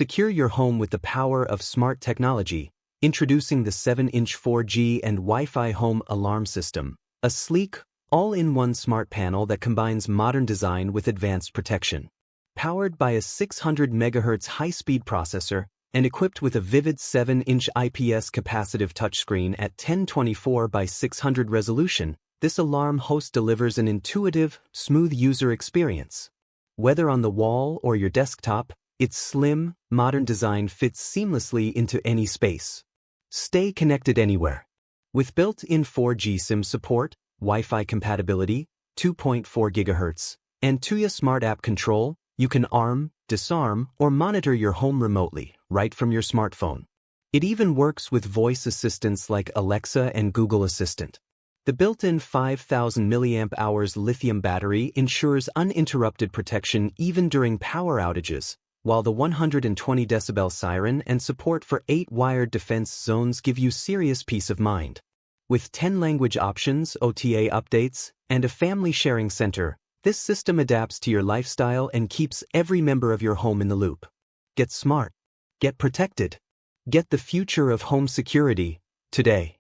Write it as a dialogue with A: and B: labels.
A: Secure your home with the power of smart technology. Introducing the 7-inch 4G and Wi-Fi Home Alarm System, a sleek, all-in-one smart panel that combines modern design with advanced protection. Powered by a 600 MHz high-speed processor and equipped with a vivid 7-inch IPS capacitive touchscreen at 1024 by 600 resolution, this alarm host delivers an intuitive, smooth user experience. Whether on the wall or your desktop, its slim, modern design fits seamlessly into any space. Stay connected anywhere. With built-in 4G SIM support, Wi-Fi compatibility, 2.4 GHz, and Tuya Smart App control, you can arm, disarm, or monitor your home remotely, right from your smartphone. It even works with voice assistants like Alexa and Google Assistant. The built-in 5,000 mAh lithium battery ensures uninterrupted protection even during power outages, while the 120 decibel siren and support for 8 wired defense zones give you serious peace of mind. With 10 language options, OTA updates, and a family sharing center, this system adapts to your lifestyle and keeps every member of your home in the loop. Get smart. Get protected. Get the future of home security today.